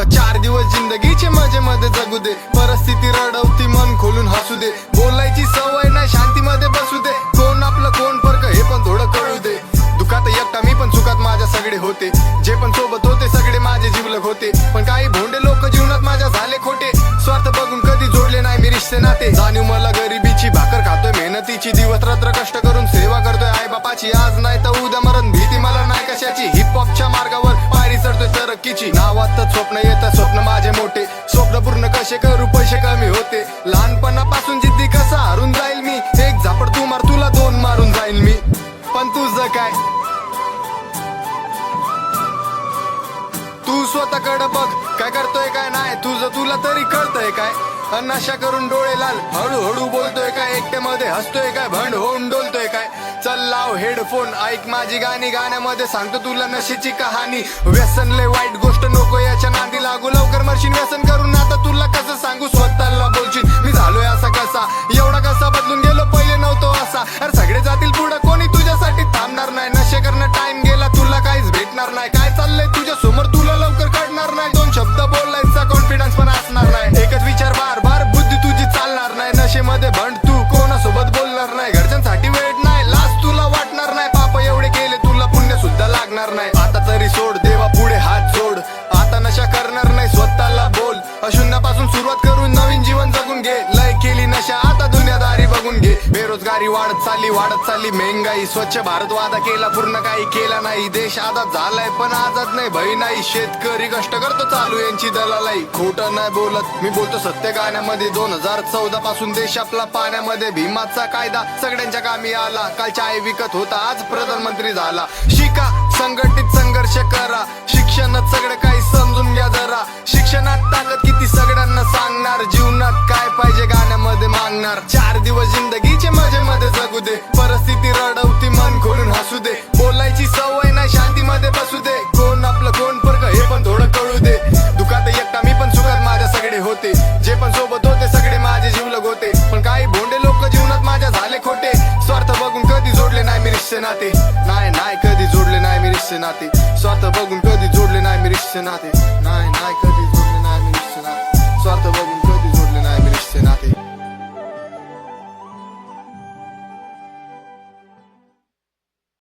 4 दिवस जिंदगीचे मजे मध्ये जगू दे, परिस्थिती रडवती मन खोलून हसू दे, बोलायची सवय नाही शांतीमध्ये बसू दे, कोण आपलं कोण फरक हे पण थोडं कळू दे. दुखात एकटा मी पण सुखात माझ्या सगळे होते, जे पण सोबत होते सगळे माझे जीवलग होते, पण काही भोंडे लोक जीवनात माझ्या झाले खोटे. स्वार्थ बघून कधी जोडले नाही मी रिश्ते नाते, जाणीव मला गरिबीची, भाकर खातोय मेहनतीची, दिवस रात्र कष्ट करून सेवा करतोय आई बापाची. आज नाही तर उद्या मरण भीती मला नाही कशाची, हिप हॉपच्या मार्गावर पायरी चढतोय तरक्कीची. नावातच स्वप्न येतं, स्वप्न माझे मोठे, स्वप्न पूर्ण कसे करू पैसे कमी होते. लहानपणापासून जिद्दी कसा हारून जाईल मी, एक झापड तू मार तुला 2 मारून जाईल मी. पण तुझं काय, तू स्वतःकडे बघ, काय करतोय काय नाही तुझं तुला तरी कळतंय काय. नशा करून डोळे लाल हळूहळू बोलतोय काय, एकट्यामध्ये हसतोय काय, भंड होऊन डोलतोय काय. चल लाव हेडफोन, ऐक माझी गाणी, गाण्यामध्ये सांगतो तुला नशेची कहाणी. व्यसन लय वाईट गोष्ट, नको याच्या नांदी लागू, लवकर मरशील व्यसन करून. आता तुला कसं सांगू, स्वतःला बोलशील मी झालोय असा कसा, एवढा कसा बदलून गेलो, पहिले नव्हतो असा. अरे सगळे जातील पुढे, कोणी तुझ्यासाठी थांबणार नाही. नशे करणं टाइम गेला, तुला काहीच भेटणार नाही. काय चाललंय तुझ्या समोर तुला लवकर कळणार नाही. 2 शब्द बोलायचा कॉन्फिडन्स पण असणार नाही, एकच विचार बार बार बुद्धी तुझी चालणार नाही. नशेमध्ये भंड तू कोणासोबत बोलणार नाही, घरच्यांसाठी वेळ नाही, लाज तुला वाटणार नाही. पाप एवढे केले तुला पुण्य सुद्धा लागणार नाही. आता तरी सोड, देवा पुढे हात जोड, आता नशा करणार नाही, स्वतःला बोल. शून्यापासून सुरुवात करून नवीन जीवन जगून घे, लय केली नशा आता दुनियादारी बघून घे. बेरोजगारी वाढत चालली महंगाई, स्वच्छ भारत वादा केला पूर्ण काही केला नाही. देश आजाद झालाय पण आजाद नाही भय नाही, शेतकरी कष्ट करतो चालू यांची दलालाई. खोटं नाही बोलत मी, बोलतो सत्य गाण्यामध्ये. 2014 पासून देश आपला पाण्यामध्ये, भीमाचा कायदा सगळ्यांच्या कामी आला. काल चाय विकत होता आज प्रधानमंत्री झाला. शिका, संघटित संघर्ष करा, शिक्षणात सगळं काही समजून घ्या जरा. शिक्षणात ताकद किती सगळ्यांना सांगणार, जीवनात काय पाहिजे गाण्यामध्ये मागणार. 4 दिवस जिंदगीचे मजे मध्ये जगू दे, परिस्थिती रडवती मन खोलून हसू दे, बोलायची सवय नाही शांतीमध्ये बसू दे, कोण आपलं कोण फरक हे पण थोडं कळू दे. दुखात एकटा मी पण सुखात माझ्या सगळे होते, जे पण सोबत होते सगळे माझे जीवलग होते, पण काही भोंडे लोक जीवनात माझ्या झाले खोटे. स्वार्थ बघून कधी जोडले नाही मी रिश्ते नाते, नाही कधी जोडले नाही मी रिश्ते नाते. स्वार्थ बघून कधी जोडले नाही मी रिश्ते नाते.